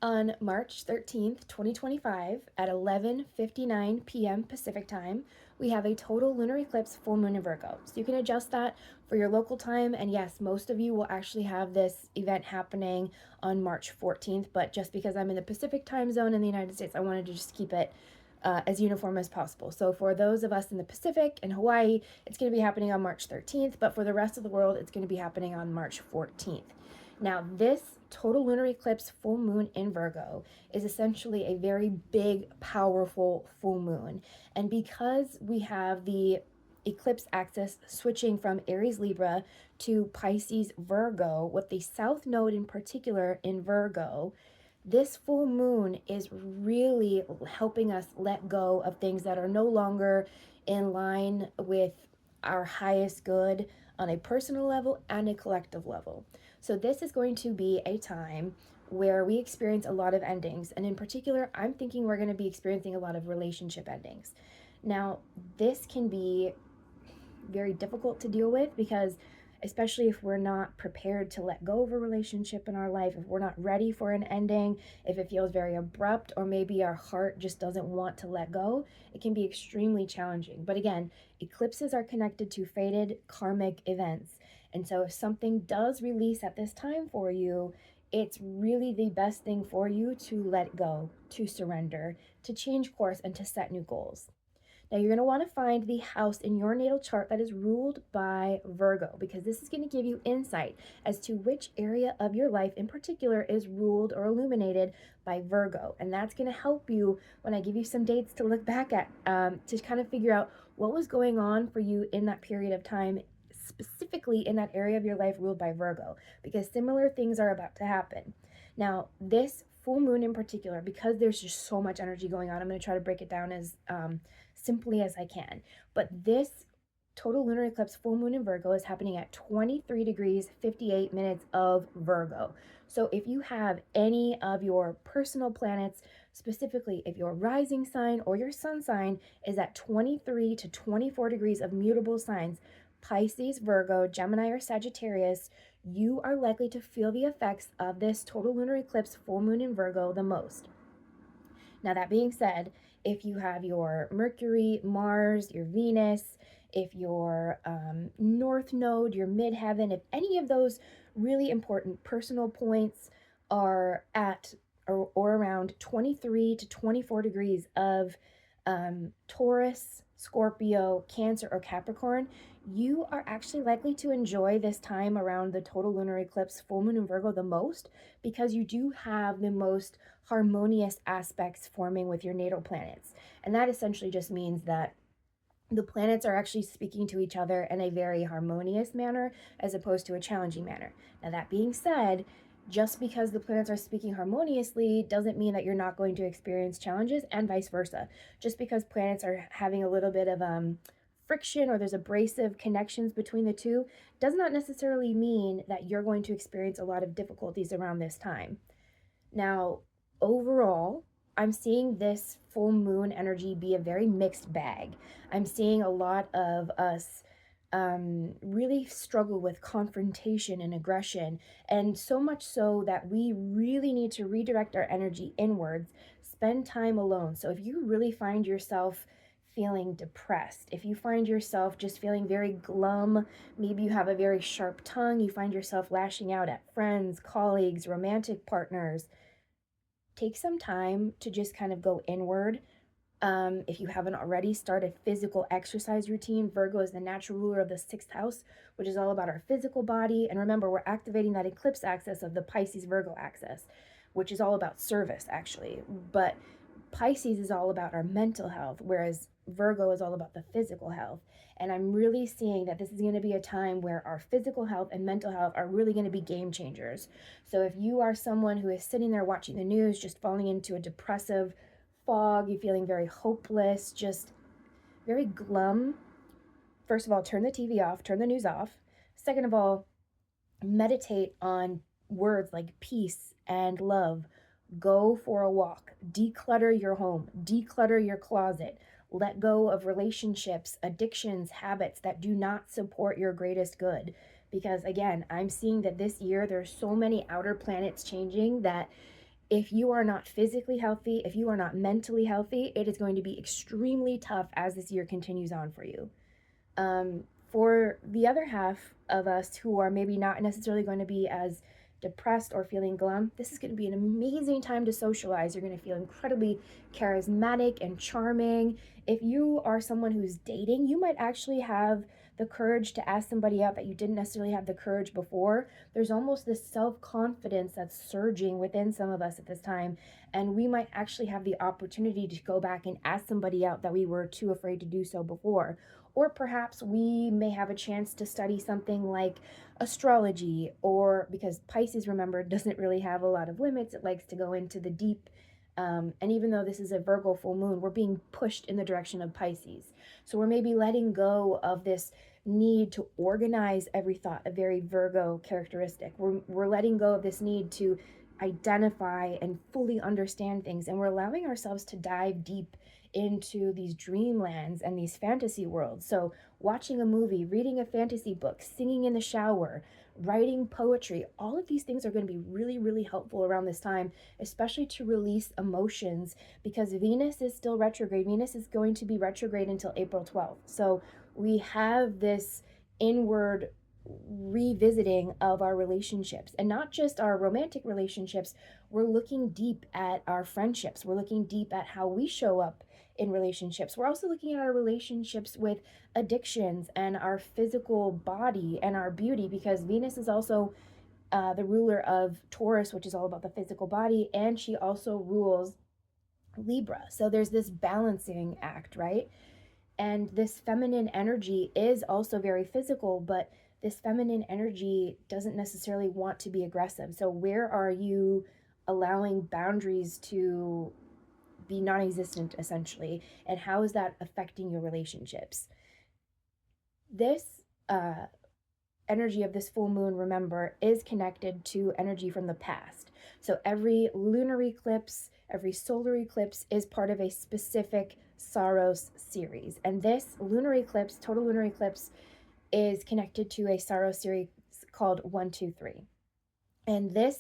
On March 13th, 2025, at 11:59 p.m. Pacific time, we have a total lunar eclipse full moon in Virgo. So you can adjust that for your local time. And yes, most of you will actually have this event happening on March 14th. But just because I'm in the Pacific time zone in the United States, I wanted to just keep it as uniform as possible. So for those of us in the Pacific and Hawaii, it's going to be happening on March 13th. But for the rest of the world, it's going to be happening on March 14th. Now, this total lunar eclipse full moon in Virgo is essentially a very big, powerful full moon. And because we have the eclipse axis switching from Aries Libra to Pisces-Virgo, with the South Node in particular in Virgo, this full moon is really helping us let go of things that are no longer in line with our highest good on a personal level and a collective level. So this is going to be a time where we experience a lot of endings. And in particular, I'm thinking we're going to be experiencing a lot of relationship endings. Now, this can be very difficult to deal with because especially if we're not prepared to let go of a relationship in our life, if we're not ready for an ending, if it feels very abrupt, or maybe our heart just doesn't want to let go, it can be extremely challenging. But again, eclipses are connected to fated karmic events. And so if something does release at this time for you, it's really the best thing for you to let go, to surrender, to change course, and to set new goals. Now, you're going to want to find the house in your natal chart that is ruled by Virgo, because this is going to give you insight as to which area of your life in particular is ruled or illuminated by Virgo. And that's going to help you when I give you some dates to look back at to kind of figure out what was going on for you in that period of time, specifically in that area of your life ruled by Virgo, because similar things are about to happen. Now, this full moon in particular, because there's just so much energy going on, I'm going to try to break it down as simply as I can. But this total lunar eclipse full moon in Virgo is happening at 23 degrees 58 minutes of Virgo. So if you have any of your personal planets, specifically if your rising sign or your sun sign is at 23 to 24 degrees of mutable signs, Pisces, Virgo, Gemini, or Sagittarius, you are likely to feel the effects of this total lunar eclipse full moon in Virgo the most. Now, that being said, if you have your Mercury, Mars, your Venus, if your North Node, your midheaven, if any of those really important personal points are at or around 23 to 24 degrees of Taurus, Scorpio, Cancer, or Capricorn, you are actually likely to enjoy this time around the total lunar eclipse full moon in Virgo the most, because you do have the most harmonious aspects forming with your natal planets. And that essentially just means that the planets are actually speaking to each other in a very harmonious manner as opposed to a challenging manner. Now, that being said, just because the planets are speaking harmoniously doesn't mean that you're not going to experience challenges, and vice versa. Just because planets are having a little bit of friction or there's abrasive connections between the two does not necessarily mean that you're going to experience a lot of difficulties around this time. Now, overall, I'm seeing this full moon energy be a very mixed bag. I'm seeing a lot of us really struggle with confrontation and aggression, and so much so that we really need to redirect our energy inwards, spend time alone. So if you really find yourself feeling depressed, if you find yourself just feeling very glum, maybe you have a very sharp tongue, you find yourself lashing out at friends, colleagues, romantic partners, take some time to just kind of go inward. If you haven't already, start a physical exercise routine. Virgo is the natural ruler of the sixth house, which is all about our physical body. And remember, we're activating that eclipse axis of the Pisces-Virgo axis, which is all about service, actually. But Pisces is all about our mental health, whereas Virgo is all about the physical health. And I'm really seeing that this is going to be a time where our physical health and mental health are really going to be game changers. So if you are someone who is sitting there watching the news, just falling into a depressive fog, you feeling very hopeless, just very glum, first of all, turn the TV off, turn the news off. Second of all, meditate on words like peace and love. Go for a walk, declutter your home, declutter your closet, let go of relationships, addictions, habits that do not support your greatest good. Because again, I'm seeing that this year there's so many outer planets changing that if you are not physically healthy, if you are not mentally healthy, it is going to be extremely tough as this year continues on for you. For the other half of us who are maybe not necessarily going to be as depressed or feeling glum, this is going to be an amazing time to socialize. You're going to feel incredibly charismatic and charming. If you are someone who's dating, you might actually have the courage to ask somebody out that you didn't necessarily have the courage before. There's almost this self-confidence that's surging within some of us at this time, and we might actually have the opportunity to go back and ask somebody out that we were too afraid to do so before. Or perhaps we may have a chance to study something like astrology, or because Pisces, remember, doesn't really have a lot of limits, it likes to go into the deep. And even though this is a Virgo full moon, we're being pushed in the direction of Pisces. So we're maybe letting go of this need to organize every thought, a very Virgo characteristic. We're letting go of this need to identify and fully understand things, and we're allowing ourselves to dive deep into these dreamlands and these fantasy worlds. So watching a movie, reading a fantasy book, singing in the shower, writing poetry, all of these things are going to be really, really helpful around this time, especially to release emotions, because Venus is still retrograde. Venus is going to be retrograde until April 12th. So we have this inward revisiting of our relationships, and not just our romantic relationships. We're looking deep at our friendships. We're looking deep at how we show up in relationships. We're also looking at our relationships with addictions and our physical body and our beauty, because Venus is also the ruler of Taurus, which is all about the physical body, and she also rules Libra. So there's this balancing act, right? And this feminine energy is also very physical, but this feminine energy doesn't necessarily want to be aggressive. So where are you allowing boundaries to be non-existent, essentially, and how is that affecting your relationships? This energy of this full moon, remember, is connected to energy from the past. So every lunar eclipse, every solar eclipse is part of a specific Saros series. And this lunar eclipse, total lunar eclipse, is connected to a Saros series called 123. And this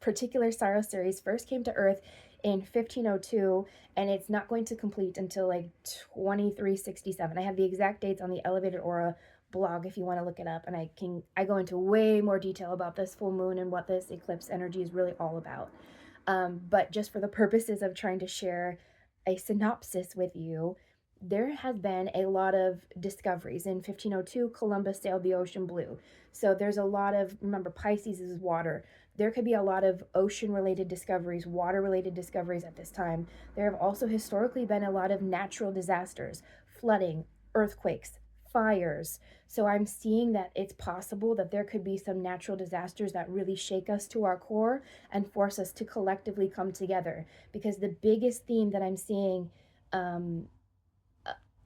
particular Saros series first came to Earth in 1502, and it's not going to complete until like 2367. I have the exact dates on the Elevated Aura blog if you want to look it up, and I go into way more detail about this full moon and what this eclipse energy is really all about. But just for the purposes of trying to share a synopsis with you, there has been a lot of discoveries. In 1502, Columbus sailed the ocean blue. So there's a lot of, remember, Pisces is water. There could be a lot of ocean-related discoveries, water-related discoveries at this time. There have also historically been a lot of natural disasters, flooding, earthquakes, fires. So I'm seeing that it's possible that there could be some natural disasters that really shake us to our core and force us to collectively come together. Because the biggest theme that I'm seeing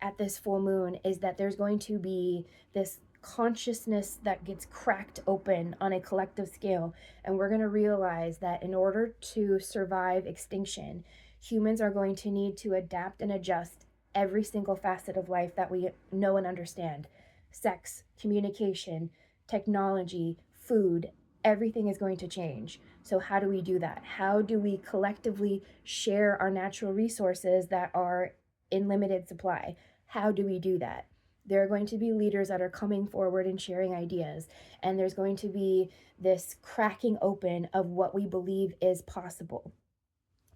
at this full moon is that there's going to be this consciousness that gets cracked open on a collective scale, and we're going to realize that in order to survive extinction, humans are going to need to adapt and adjust every single facet of life that we know and understand. Sex, communication, technology, food, everything is going to change. So how do we do that? How do we collectively share our natural resources that are in limited supply? How do we do that? There are going to be leaders that are coming forward and sharing ideas, and there's going to be this cracking open of what we believe is possible.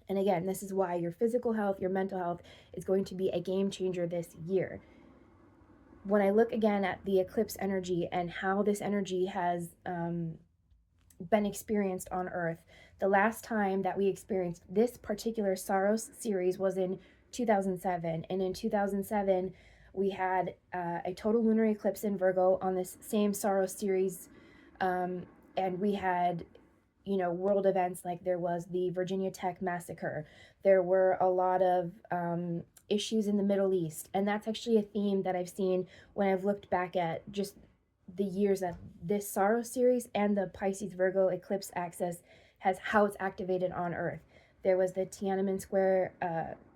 And again, this is why your physical health, your mental health is going to be a game changer this year. When I look again at the eclipse energy and how this energy has been experienced on Earth, the last time that we experienced this particular Saros series was in 2007. And in 2007, we had a total lunar eclipse in Virgo on this same Saros series. And we had, world events like there was the Virginia Tech massacre. There were a lot of issues in the Middle East. And that's actually a theme that I've seen when I've looked back at just the years that this Saros series and the Pisces-Virgo eclipse axis has, how it's activated on Earth. There was the Tiananmen Square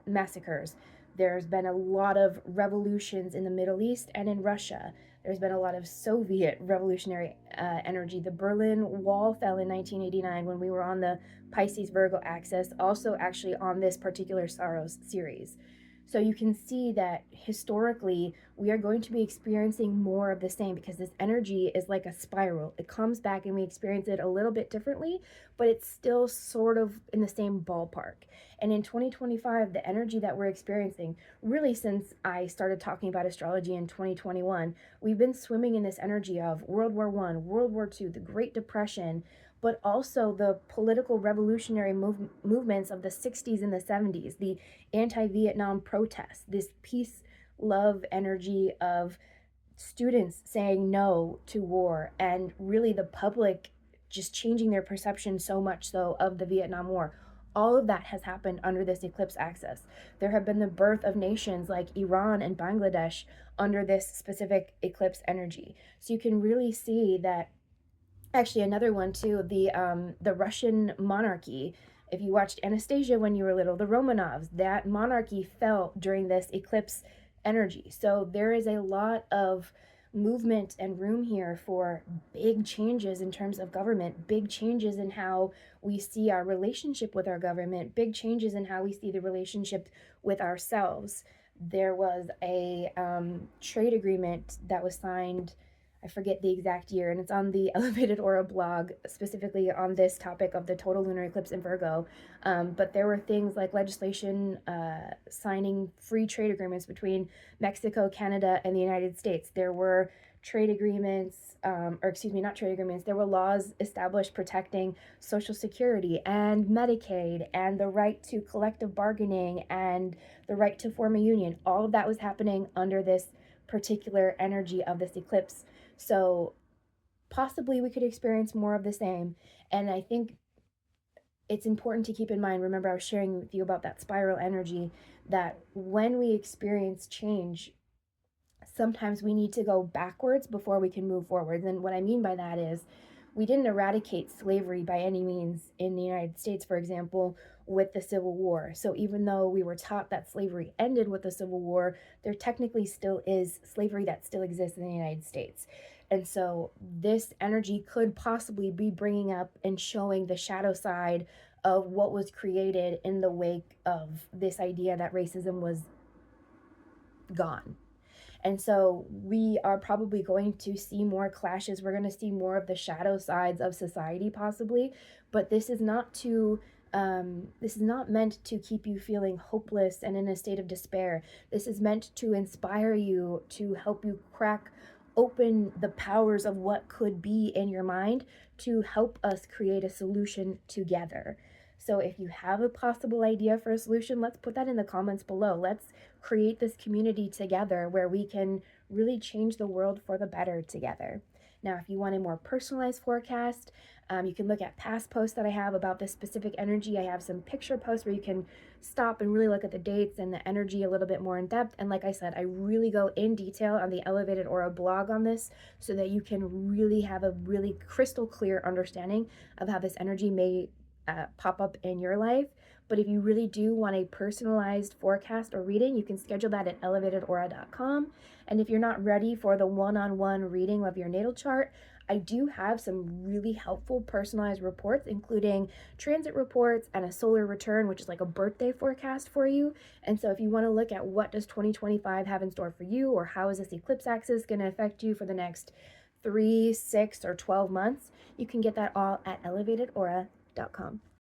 massacres. There's been a lot of revolutions in the Middle East and in Russia. There's been a lot of Soviet revolutionary energy. The Berlin Wall fell in 1989 when we were on the Pisces-Virgo axis, also actually on this particular Saros series. So you can see that historically we are going to be experiencing more of the same, because this energy is like a spiral. It comes back and we experience it a little bit differently, but it's still sort of in the same ballpark. And in 2025, the energy that we're experiencing, really since I started talking about astrology in 2021, we've been swimming in this energy of World War I, World War II, the Great Depression, but also the political revolutionary movements of the 60s and the 70s, the anti-Vietnam protests, this peace love energy of students saying no to war, and really the public just changing their perception so much so of the Vietnam War. All of that has happened under this eclipse axis. There have been the birth of nations like Iran and Bangladesh under this specific eclipse energy. So you can really see that. Actually, another one too, the Russian monarchy. If you watched Anastasia when you were little, the Romanovs, that monarchy fell during this eclipse energy. So there is a lot of movement and room here for big changes in terms of government, big changes in how we see our relationship with our government, big changes in how we see the relationship with ourselves. There was a trade agreement that was signed, I forget the exact year, and it's on the Elevated Aura blog, specifically on this topic of the total lunar eclipse in Virgo. But there were things like legislation signing free trade agreements between Mexico, Canada, and the United States. There were trade agreements, or excuse me, not trade agreements, there were laws established protecting Social Security and Medicaid and the right to collective bargaining and the right to form a union. All of that was happening under this particular energy of this eclipse. So possibly we could experience more of the same. And I think it's important to keep in mind, remember I was sharing with you about that spiral energy, that when we experience change, sometimes we need to go backwards before we can move forwards. And what I mean by that is, we didn't eradicate slavery by any means in the United States, for example, with the Civil War. So even though we were taught that slavery ended with the Civil War, there technically still is slavery that still exists in the United States. And so this energy could possibly be bringing up and showing the shadow side of what was created in the wake of this idea that racism was gone. And so we are probably going to see more clashes. We're going to see more of the shadow sides of society, possibly. But this is not meant to keep you feeling hopeless and in a state of despair. This is meant to inspire you, to help you crack open the powers of what could be in your mind, to help us create a solution together. So if you have a possible idea for a solution, let's put that in the comments below. Let's create this community together where we can really change the world for the better together. Now, if you want a more personalized forecast, you can look at past posts that I have about this specific energy. I have some picture posts where you can stop and really look at the dates and the energy a little bit more in depth. And like I said, I really go in detail on the Elevated Aura blog on this, so that you can really have a really crystal clear understanding of how this energy may pop up in your life. But if you really do want a personalized forecast or reading, you can schedule that at elevatedaura.com. And if you're not ready for the one-on-one reading of your natal chart, I do have some really helpful personalized reports, including transit reports and a solar return, which is like a birthday forecast for you. And so if you want to look at what does 2025 have in store for you, or how is this eclipse axis going to affect you for the next 3, 6, or 12 months, you can get that all at elevatedaura.com.